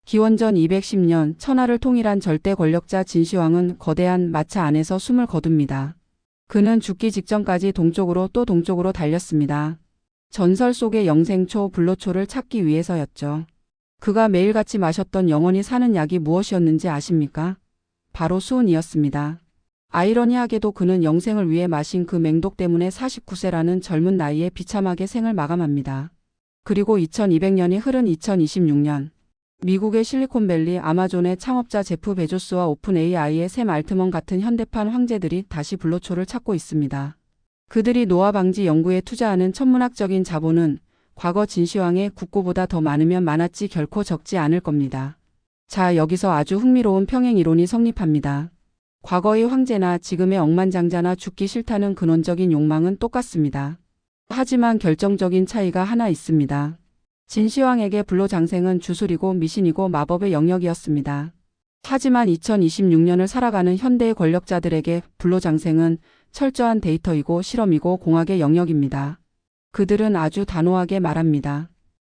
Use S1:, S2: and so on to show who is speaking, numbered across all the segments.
S1: 기원전 210년 천하를 통일한 절대 권력자 진시황은 거대한 마차 안에서 숨을 거둡니다. 그는 죽기 직전까지 동쪽으로 또 동쪽으로 달렸습니다. 전설 속의 영생초 불로초를 찾기 위해서였죠. 그가 매일같이 마셨던 영원히 사는 약이 무엇이었는지 아십니까? 바로 수은이었습니다. 아이러니하게도 그는 영생을 위해 마신 그 맹독 때문에 49세라는 젊은 나이에 비참하게 생을 마감합니다. 그리고 2200년이 흐른 2026년 미국의 실리콘밸리 아마존의 창업자 제프 베조스와 오픈 AI의 샘 알트먼 같은 현대판 황제들이 다시 불로초를 찾고 있습니다. 그들이 노화 방지 연구에 투자하는 천문학적인 자본은 과거 진시황의 국고보다 더 많으면 많았지 결코 적지 않을 겁니다. 자, 여기서 아주 흥미로운 평행 이론이 성립합니다. 과거의 황제나 지금의 억만장자나 죽기 싫다는 근원적인 욕망은 똑같습니다. 하지만 결정적인 차이가 하나 있습니다. 진시황에게 불로장생은 주술이고 미신이고 마법의 영역이었습니다. 하지만 2026년을 살아가는 현대의 권력자들에게 불로장생은 철저한 데이터이고 실험이고 공학의 영역입니다. 그들은 아주 단호하게 말합니다.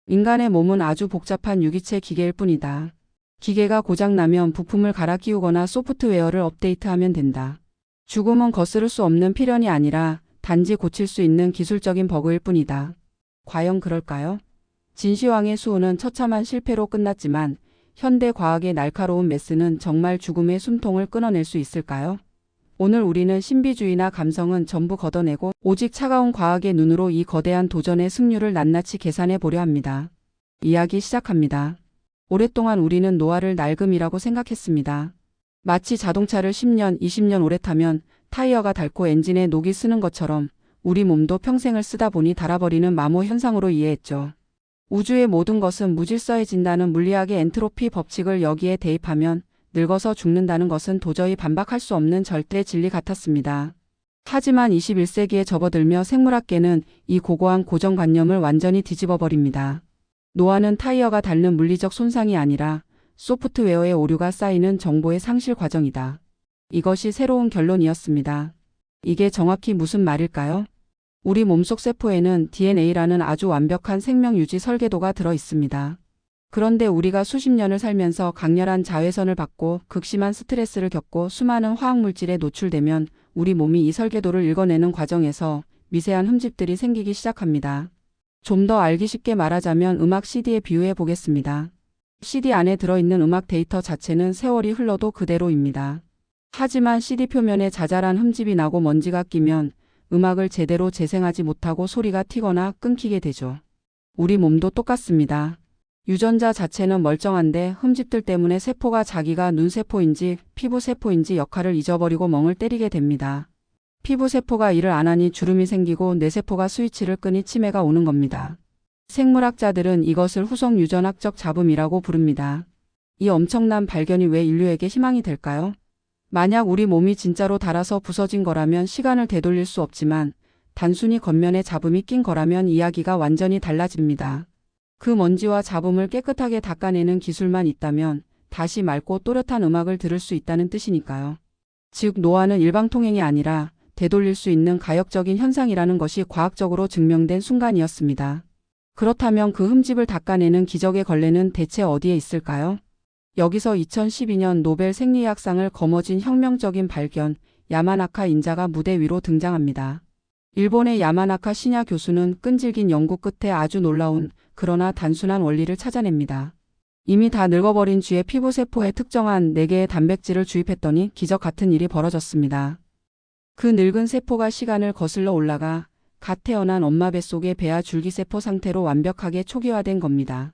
S1: 인간의 몸은 아주 복잡한 유기체 기계일 뿐이다. 기계가 고장나면 부품을 갈아 끼우거나 소프트웨어를 업데이트하면 된다. 죽음은 거스를 수 없는 필연이 아니라 단지 고칠 수 있는 기술적인 버그일 뿐이다. 과연 그럴까요? 진시황의 수호는 처참한 실패로 끝났지만 현대 과학의 날카로운 메스는 정말 죽음의 숨통을 끊어낼 수 있을까요? 오늘 우리는 신비주의나 감성은 전부 걷어내고 오직 차가운 과학의 눈으로 이 거대한 도전의 승률을 낱낱이 계산해 보려 합니다. 이야기 시작합니다. 오랫동안 우리는 노화를 낡음이라고 생각했습니다. 마치 자동차를 10년, 20년 오래 타면 타이어가 닳고 엔진에 녹이 쓰는 것처럼 우리 몸도 평생을 쓰다 보니 닳아버리는 마모 현상으로 이해했죠. 우주의 모든 것은 무질서해진다는 물리학의 엔트로피 법칙을 여기에 대입하면 늙어서 죽는다는 것은 도저히 반박할 수 없는 절대 진리 같았습니다. 하지만 21세기에 접어들며 생물학계는 이 고고한 고정관념을 완전히 뒤집어버립니다. 노화는 타이어가 닳는 물리적 손상이 아니라 소프트웨어의 오류가 쌓이는 정보의 상실 과정이다. 이것이 새로운 결론이었습니다. 이게 정확히 무슨 말일까요? 우리 몸속 세포에는 DNA라는 아주 완벽한 생명 유지 설계도가 들어 있습니다. 그런데 우리가 수십 년을 살면서 강렬한 자외선을 받고 극심한 스트레스를 겪고 수많은 화학물질에 노출되면 우리 몸이 이 설계도를 읽어내는 과정에서 미세한 흠집들이 생기기 시작합니다. 좀 더 알기 쉽게 말하자면 음악 CD에 비유해 보겠습니다. CD 안에 들어있는 음악 데이터 자체는 세월이 흘러도 그대로입니다. 하지만 CD 표면에 자잘한 흠집이 나고 먼지가 끼면 음악을 제대로 재생하지 못하고 소리가 튀거나 끊기게 되죠. 우리 몸도 똑같습니다. 유전자 자체는 멀쩡한데 흠집들 때문에 세포가 자기가 눈세포인지 피부세포인지 역할을 잊어버리고 멍을 때리게 됩니다. 피부세포가 일을 안 하니 주름이 생기고 뇌세포가 스위치를 끄니 치매가 오는 겁니다. 생물학자들은 이것을 후속 유전학적 잡음이라고 부릅니다. 이 엄청난 발견이 왜 인류에게 희망이 될까요? 만약 우리 몸이 진짜로 닳아서 부서진 거라면 시간을 되돌릴 수 없지만 단순히 겉면에 잡음이 낀 거라면 이야기가 완전히 달라집니다. 그 먼지와 잡음을 깨끗하게 닦아내는 기술만 있다면 다시 맑고 또렷한 음악을 들을 수 있다는 뜻이니까요. 즉 노화는 일방통행이 아니라 되돌릴 수 있는 가역적인 현상이라는 것이 과학적으로 증명된 순간이었습니다. 그렇다면 그 흠집을 닦아내는 기적의 걸레는 대체 어디에 있을까요? 여기서 2012년 노벨 생리학상을 거머쥔 혁명적인 발견, 야마나카 인자가 무대 위로 등장합니다. 일본의 야마나카 시냐 교수는 끈질긴 연구 끝에 아주 놀라운 그러나 단순한 원리를 찾아냅니다. 이미 다 늙어버린 쥐의 피부세포에 특정한 4개의 단백질을 주입했더니 기적 같은 일이 벌어졌습니다. 그 늙은 세포가 시간을 거슬러 올라가 갓 태어난 엄마 뱃속의 배아 줄기세포 상태로 완벽하게 초기화된 겁니다.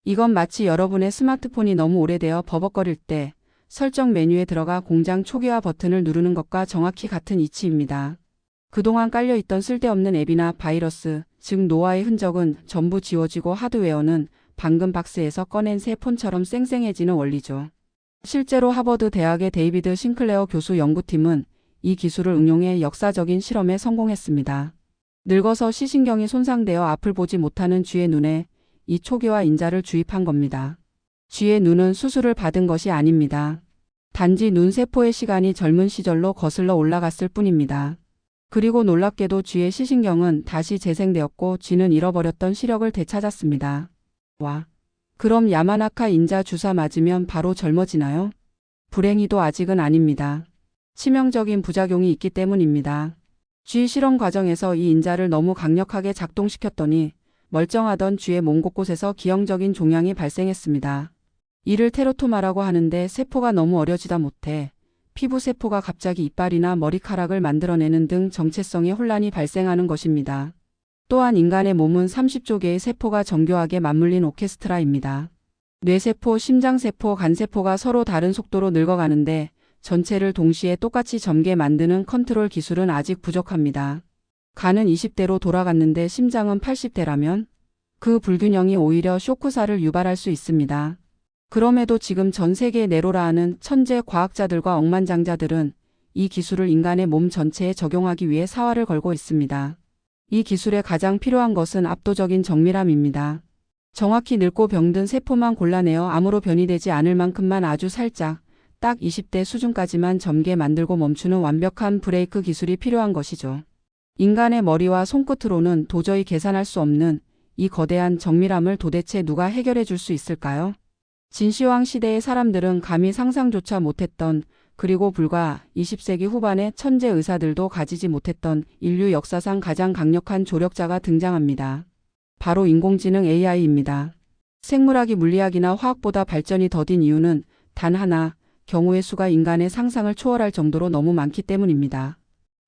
S1: 이건 마치 여러분의 스마트폰이 너무 오래되어 버벅거릴 때 설정 메뉴에 들어가 공장 초기화 버튼을 누르는 것과 정확히 같은 이치입니다. 그동안 깔려있던 쓸데없는 앱이나 바이러스, 즉 노화의 흔적은 전부 지워지고 하드웨어는 방금 박스에서 꺼낸 새 폰처럼 쌩쌩해지는 원리죠. 실제로 하버드 대학의 데이비드 싱클레어 교수 연구팀은 이 기술을 응용해 역사적인 실험에 성공했습니다. 늙어서 시신경이 손상되어 앞을 보지 못하는 쥐의 눈에 이 초기화 인자를 주입한 겁니다. 쥐의 눈은 수술을 받은 것이 아닙니다. 단지 눈세포의 시간이 젊은 시절로 거슬러 올라갔을 뿐입니다. 그리고 놀랍게도 쥐의 시신경은 다시 재생되었고 쥐는 잃어버렸던 시력을 되찾았습니다. 와, 그럼 야마나카 인자 주사 맞으면 바로 젊어지나요? 불행히도 아직은 아닙니다. 치명적인 부작용이 있기 때문입니다. 쥐 실험 과정에서 이 인자를 너무 강력하게 작동시켰더니 멀쩡하던 쥐의 몸 곳곳에서 기형적인 종양이 발생했습니다. 이를 테로토마라고 하는데 세포가 너무 어려지다 못해 피부 세포가 갑자기 이빨이나 머리카락을 만들어내는 등 정체성의 혼란이 발생하는 것입니다. 또한 인간의 몸은 30조 개의 세포가 정교하게 맞물린 오케스트라입니다. 뇌세포, 심장세포, 간세포가 서로 다른 속도로 늙어가는데 전체를 동시에 똑같이 젊게 만드는 컨트롤 기술은 아직 부족합니다. 간은 20대로 돌아갔는데 심장은 80대라면 그 불균형이 오히려 쇼크사를 유발할 수 있습니다. 그럼에도 지금 전 세계 네로라하는 천재 과학자들과 억만장자들은 이 기술을 인간의 몸 전체에 적용하기 위해 사활을 걸고 있습니다. 이 기술에 가장 필요한 것은 압도적인 정밀함입니다. 정확히 늙고 병든 세포만 골라내어 암으로 변이되지 않을 만큼만 아주 살짝 딱 20대 수준까지만 젊게 만들고 멈추는 완벽한 브레이크 기술이 필요한 것이죠. 인간의 머리와 손끝으로는 도저히 계산할 수 없는 이 거대한 정밀함을 도대체 누가 해결해 줄 수 있을까요? 진시황 시대의 사람들은 감히 상상조차 못했던, 그리고 불과 20세기 후반에 천재 의사들도 가지지 못했던 인류 역사상 가장 강력한 조력자가 등장합니다. 바로 인공지능 AI입니다. 생물학이 물리학이나 화학보다 발전이 더딘 이유는 단 하나, 경우의 수가 인간의 상상을 초월할 정도로 너무 많기 때문입니다.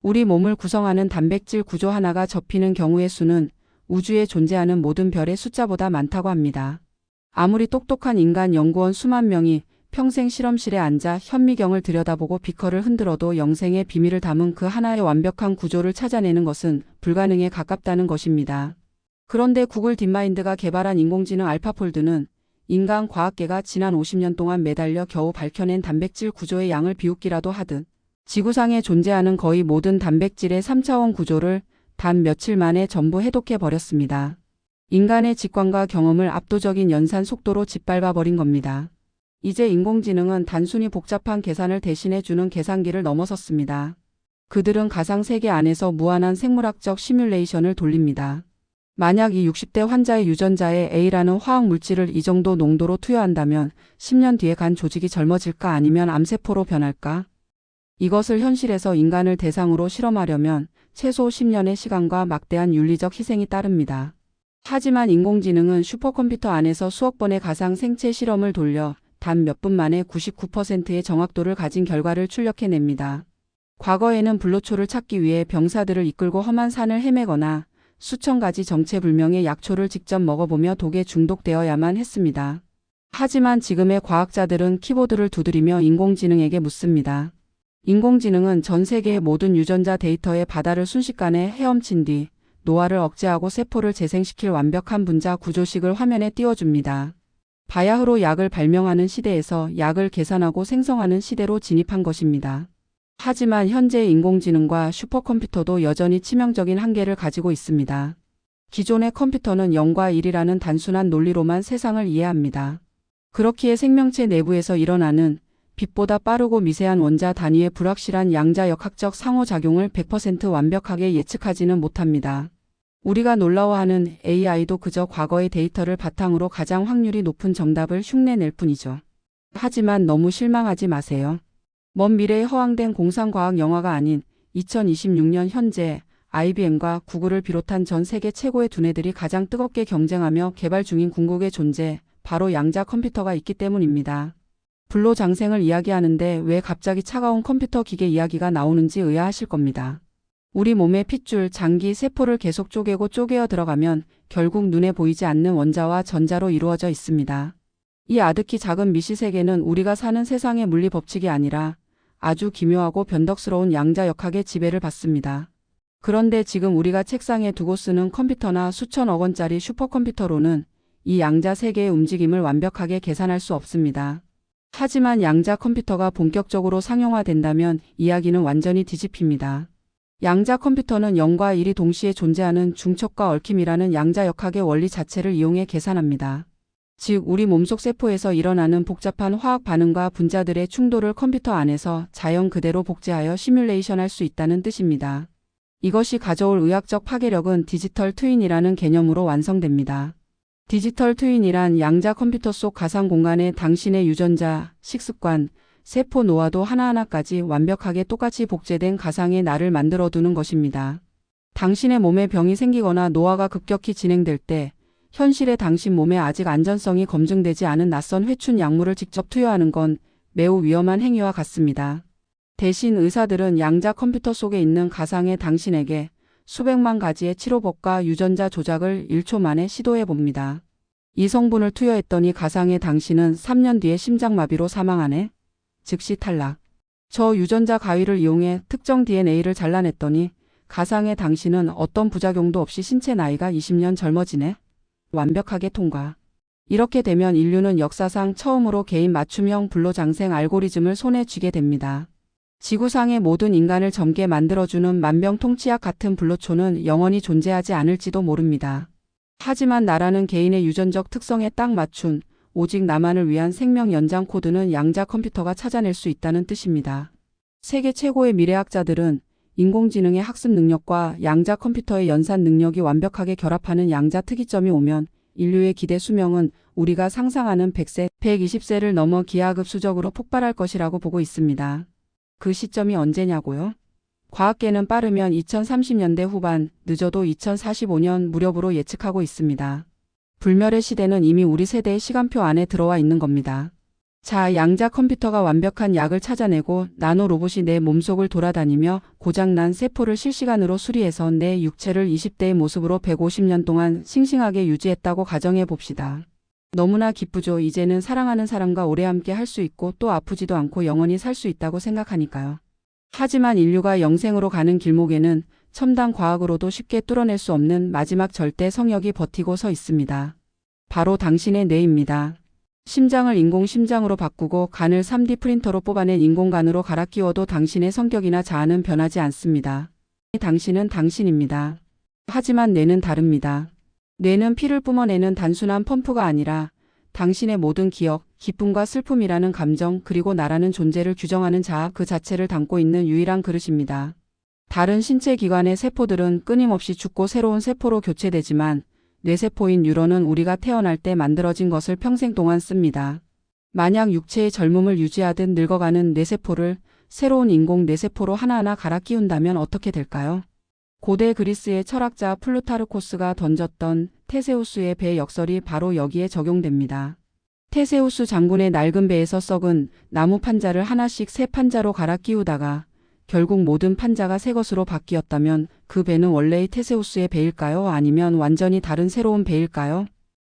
S1: 우리 몸을 구성하는 단백질 구조 하나가 접히는 경우의 수는 우주에 존재하는 모든 별의 숫자보다 많다고 합니다. 아무리 똑똑한 인간 연구원 수만 명이 평생 실험실에 앉아 현미경을 들여다보고 비커를 흔들어도 영생의 비밀을 담은 그 하나의 완벽한 구조를 찾아내는 것은 불가능에 가깝다는 것입니다. 그런데 구글 딥마인드가 개발한 인공지능 알파폴드는 인간 과학계가 지난 50년 동안 매달려 겨우 밝혀낸 단백질 구조의 양을 비웃기라도 하듯 지구상에 존재하는 거의 모든 단백질의 3차원 구조를 단 며칠 만에 전부 해독해 버렸습니다. 인간의 직관과 경험을 압도적인 연산 속도로 짓밟아 버린 겁니다. 이제 인공지능은 단순히 복잡한 계산을 대신해주는 계산기를 넘어섰습니다. 그들은 가상세계 안에서 무한한 생물학적 시뮬레이션을 돌립니다. 만약 이 60대 환자의 유전자에 A라는 화학물질을 이 정도 농도로 투여한다면 10년 뒤에 간 조직이 젊어질까 아니면 암세포로 변할까? 이것을 현실에서 인간을 대상으로 실험하려면 최소 10년의 시간과 막대한 윤리적 희생이 따릅니다. 하지만 인공지능은 슈퍼컴퓨터 안에서 수억 번의 가상 생체 실험을 돌려 단 몇 분 만에 99%의 정확도를 가진 결과를 출력해냅니다. 과거에는 불로초를 찾기 위해 병사들을 이끌고 험한 산을 헤매거나 수천 가지 정체불명의 약초를 직접 먹어보며 독에 중독되어야만 했습니다. 하지만 지금의 과학자들은 키보드를 두드리며 인공지능에게 묻습니다. 인공지능은 전 세계의 모든 유전자 데이터의 바다를 순식간에 헤엄친 뒤 노화를 억제하고 세포를 재생시킬 완벽한 분자 구조식을 화면에 띄워줍니다. 바야흐로 약을 발명하는 시대에서 약을 계산하고 생성하는 시대로 진입한 것입니다. 하지만 현재의 인공지능과 슈퍼컴퓨터도 여전히 치명적인 한계를 가지고 있습니다. 기존의 컴퓨터는 0과 1이라는 단순한 논리로만 세상을 이해합니다. 그렇기에 생명체 내부에서 일어나는 빛보다 빠르고 미세한 원자 단위의 불확실한 양자역학적 상호작용을 100% 완벽하게 예측하지는 못합니다. 우리가 놀라워하는 AI도 그저 과거의 데이터를 바탕으로 가장 확률이 높은 정답을 흉내낼 뿐이죠. 하지만 너무 실망하지 마세요. 먼 미래에 허황된 공상과학 영화가 아닌 2026년 현재 IBM과 구글을 비롯한 전 세계 최고의 두뇌들이 가장 뜨겁게 경쟁하며 개발 중인 궁극의 존재, 바로 양자 컴퓨터가 있기 때문입니다. 불로장생을 이야기하는데 왜 갑자기 차가운 컴퓨터 기계 이야기가 나오는지 의아하실 겁니다. 우리 몸의 핏줄, 장기, 세포를 계속 쪼개고 쪼개어 들어가면 결국 눈에 보이지 않는 원자와 전자로 이루어져 있습니다. 이 아득히 작은 미시세계는 우리가 사는 세상의 물리 법칙이 아니라 아주 기묘하고 변덕스러운 양자역학의 지배를 받습니다. 그런데 지금 우리가 책상에 두고 쓰는 컴퓨터나 수천억 원짜리 슈퍼컴퓨터로는 이 양자 세계의 움직임을 완벽하게 계산할 수 없습니다. 하지만 양자 컴퓨터가 본격적으로 상용화된다면 이야기는 완전히 뒤집힙니다. 양자 컴퓨터는 0과 1이 동시에 존재하는 중첩과 얽힘이라는 양자역학의 원리 자체를 이용해 계산합니다. 즉 우리 몸속 세포에서 일어나는 복잡한 화학 반응과 분자들의 충돌을 컴퓨터 안에서 자연 그대로 복제하여 시뮬레이션할 수 있다는 뜻입니다. 이것이 가져올 의학적 파괴력은 디지털 트윈이라는 개념으로 완성됩니다. 디지털 트윈이란 양자 컴퓨터 속 가상 공간에 당신의 유전자, 식습관, 세포 노화도 하나하나까지 완벽하게 똑같이 복제된 가상의 나를 만들어두는 것입니다. 당신의 몸에 병이 생기거나 노화가 급격히 진행될 때 현실의 당신 몸에 아직 안전성이 검증되지 않은 낯선 회춘 약물을 직접 투여하는 건 매우 위험한 행위와 같습니다. 대신 의사들은 양자 컴퓨터 속에 있는 가상의 당신에게 수백만 가지의 치료법과 유전자 조작을 1초 만에 시도해 봅니다. 이 성분을 투여했더니 가상의 당신은 3년 뒤에 심장마비로 사망하네. 즉시 탈락. 저 유전자 가위를 이용해 특정 DNA를 잘라냈더니 가상의 당신은 어떤 부작용도 없이 신체 나이가 20년 젊어지네. 완벽하게 통과. 이렇게 되면 인류는 역사상 처음으로 개인 맞춤형 불로장생 알고리즘을 손에 쥐게 됩니다. 지구상의 모든 인간을 젊게 만들어주는 만병통치약 같은 불로초는 영원히 존재하지 않을지도 모릅니다. 하지만 나라는 개인의 유전적 특성에 딱 맞춘 오직 나만을 위한 생명 연장 코드는 양자 컴퓨터가 찾아낼 수 있다는 뜻입니다. 세계 최고의 미래학자들은 인공지능의 학습 능력과 양자 컴퓨터의 연산 능력이 완벽하게 결합하는 양자 특이점이 오면 인류의 기대 수명은 우리가 상상하는 100세, 120세를 넘어 기하급수적으로 폭발할 것이라고 보고 있습니다. 그 시점이 언제냐고요? 과학계는 빠르면 2030년대 후반, 늦어도 2045년 무렵으로 예측하고 있습니다. 불멸의 시대는 이미 우리 세대의 시간표 안에 들어와 있는 겁니다. 자, 양자 컴퓨터가 완벽한 약을 찾아내고 나노 로봇이 내 몸속을 돌아다니며 고장난 세포를 실시간으로 수리해서 내 육체를 20대의 모습으로 150년 동안 싱싱하게 유지했다고 가정해 봅시다. 너무나 기쁘죠. 이제는 사랑하는 사람과 오래 함께 할 수 있고 또 아프지도 않고 영원히 살 수 있다고 생각하니까요. 하지만 인류가 영생으로 가는 길목에는 첨단 과학으로도 쉽게 뚫어낼 수 없는 마지막 절대 성역이 버티고 서 있습니다. 바로 당신의 뇌입니다. 심장을 인공심장으로 바꾸고 간을 3D 프린터로 뽑아낸 인공간으로 갈아 끼워도 당신의 성격이나 자아는 변하지 않습니다. 당신은 당신입니다. 하지만 뇌는 다릅니다. 뇌는 피를 뿜어내는 단순한 펌프가 아니라 당신의 모든 기억, 기쁨과 슬픔이라는 감정 그리고 나라는 존재를 규정하는 자아 그 자체를 담고 있는 유일한 그릇입니다. 다른 신체 기관의 세포들은 끊임없이 죽고 새로운 세포로 교체되지만 뇌세포인 뉴런은 우리가 태어날 때 만들어진 것을 평생 동안 씁니다. 만약 육체의 젊음을 유지하듯 늙어가는 뇌세포를 새로운 인공 뇌세포로 하나하나 갈아 끼운다면 어떻게 될까요? 고대 그리스의 철학자 플루타르코스가 던졌던 테세우스의 배 역설이 바로 여기에 적용됩니다. 테세우스 장군의 낡은 배에서 썩은 나무 판자를 하나씩 새 판자로 갈아 끼우다가 결국 모든 판자가 새 것으로 바뀌었다면 그 배는 원래의 테세우스의 배일까요? 아니면 완전히 다른 새로운 배일까요?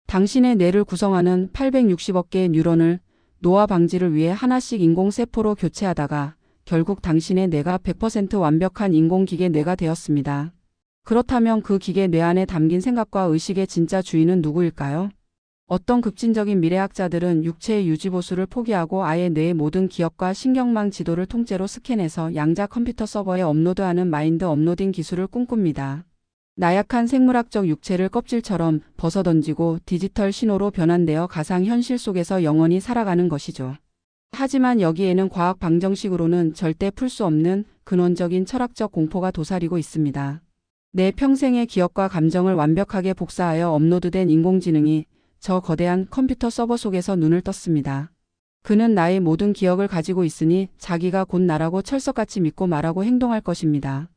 S1: 당신의 뇌를 구성하는 860억 개의 뉴런을 노화 방지를 위해 하나씩 인공세포로 교체하다가 결국 당신의 뇌가 100% 완벽한 인공기계 뇌가 되었습니다. 그렇다면 그 기계 뇌 안에 담긴 생각과 의식의 진짜 주인은 누구일까요? 어떤 급진적인 미래학자들은 육체의 유지보수를 포기하고 아예 뇌의 모든 기억과 신경망 지도를 통째로 스캔해서 양자 컴퓨터 서버에 업로드하는 마인드 업로딩 기술을 꿈꿉니다. 나약한 생물학적 육체를 껍질처럼 벗어던지고 디지털 신호로 변환되어 가상현실 속에서 영원히 살아가는 것이죠. 하지만 여기에는 과학 방정식으로는 절대 풀 수 없는 근원적인 철학적 공포가 도사리고 있습니다. 내 평생의 기억과 감정을 완벽하게 복사하여 업로드된 인공지능이 저 거대한 컴퓨터 서버 속에서 눈을 떴습니다. 그는 나의 모든 기억을 가지고 있으니 자기가 곧 나라고 철석같이 믿고 말하고 행동할 것입니다.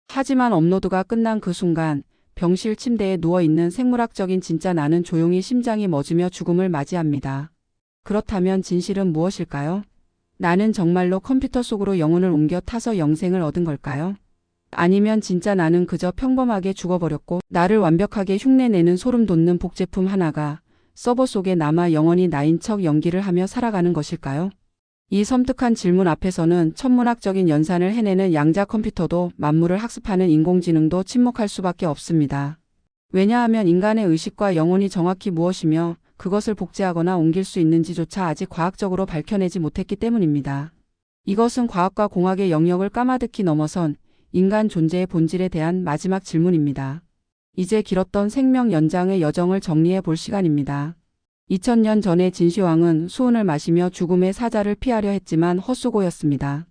S1: 하지만 업로드가 끝난 그 순간 병실 침대에 누워있는 생물학적인 진짜 나는 조용히 심장이 멎으며 죽음을 맞이합니다. 그렇다면 진실은 무엇일까요? 나는 정말로 컴퓨터 속으로 영혼을 옮겨 타서 영생을 얻은 걸까요? 아니면 진짜 나는 그저 평범하게 죽어버렸고 나를 완벽하게 흉내내는 소름 돋는 복제품 하나가 서버 속에 남아 영원히 나인 척 연기를 하며 살아가는 것일까요? 이 섬뜩한 질문 앞에서는 천문학적인 연산을 해내는 양자 컴퓨터도 만물을 학습하는 인공지능도 침묵할 수밖에 없습니다. 왜냐하면 인간의 의식과 영혼이 정확히 무엇이며 그것을 복제하거나 옮길 수 있는지조차 아직 과학적으로 밝혀내지 못했기 때문입니다. 이것은 과학과 공학의 영역을 까마득히 넘어선 인간 존재의 본질에 대한 마지막 질문입니다. 이제 길었던 생명 연장의 여정을 정리해 볼 시간입니다. 2000년 전에 진시황은 수은을 마시며 죽음의 사자를 피하려 했지만 헛수고였습니다.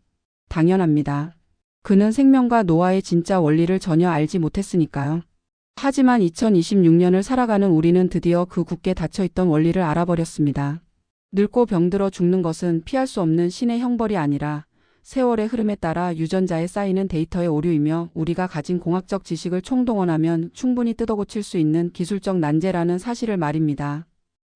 S1: 당연합니다. 그는 생명과 노화의 진짜 원리를 전혀 알지 못했으니까요. 하지만 2026년을 살아가는 우리는 드디어 그 굳게 닫혀있던 원리를 알아버렸습니다. 늙고 병들어 죽는 것은 피할 수 없는 신의 형벌이 아니라 세월의 흐름에 따라 유전자에 쌓이는 데이터의 오류이며 우리가 가진 공학적 지식을 총동원하면 충분히 뜯어고칠 수 있는 기술적 난제라는 사실을 말입니다.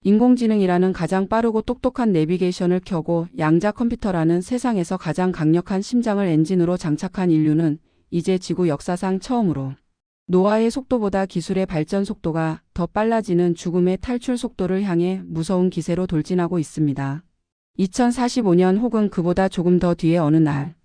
S1: 인공지능이라는 가장 빠르고 똑똑한 내비게이션을 켜고 양자 컴퓨터라는 세상에서 가장 강력한 심장을 엔진으로 장착한 인류는 이제 지구 역사상 처음으로 노화의 속도보다 기술의 발전 속도가 더 빨라지는 죽음의 탈출 속도를 향해 무서운 기세로 돌진하고 있습니다. 2045년 혹은 그보다 조금 더 뒤의 어느 날,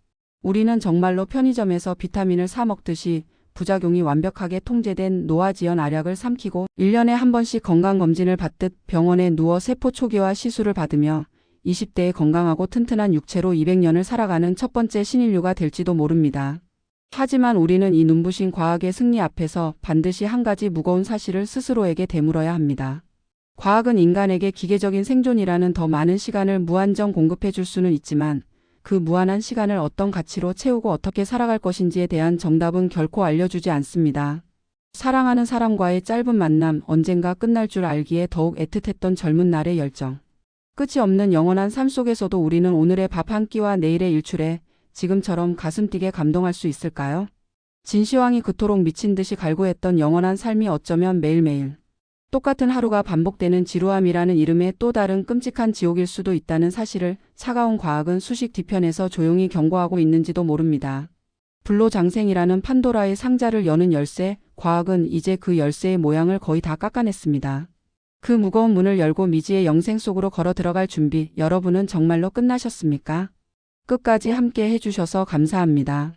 S1: 우리는 정말로 편의점에서 비타민을 사 먹듯이 부작용이 완벽하게 통제된 노화지연 알약을 삼키고 1년에 한 번씩 건강검진을 받듯 병원에 누워 세포 초기화 시술을 받으며 20대의 건강하고 튼튼한 육체로 200년을 살아가는 첫 번째 신인류가 될지도 모릅니다. 하지만 우리는 이 눈부신 과학의 승리 앞에서 반드시 한 가지 무거운 사실을 스스로에게 되물어야 합니다. 과학은 인간에게 기계적인 생존이라는 더 많은 시간을 무한정 공급해 줄 수는 있지만 그 무한한 시간을 어떤 가치로 채우고 어떻게 살아갈 것인지에 대한 정답은 결코 알려주지 않습니다. 사랑하는 사람과의 짧은 만남, 언젠가 끝날 줄 알기에 더욱 애틋했던 젊은 날의 열정. 끝이 없는 영원한 삶 속에서도 우리는 오늘의 밥 한 끼와 내일의 일출에 지금처럼 가슴 뛰게 감동할 수 있을까요? 진시황이 그토록 미친 듯이 갈구했던 영원한 삶이 어쩌면 매일매일 똑같은 하루가 반복되는 지루함이라는 이름의 또 다른 끔찍한 지옥일 수도 있다는 사실을 차가운 과학은 수식 뒤편에서 조용히 경고하고 있는지도 모릅니다. 불로장생이라는 판도라의 상자를 여는 열쇠, 과학은 이제 그 열쇠의 모양을 거의 다 깎아냈습니다. 그 무거운 문을 열고 미지의 영생 속으로 걸어 들어갈 준비, 여러분은 정말로 끝나셨습니까? 끝까지 함께 해주셔서 감사합니다.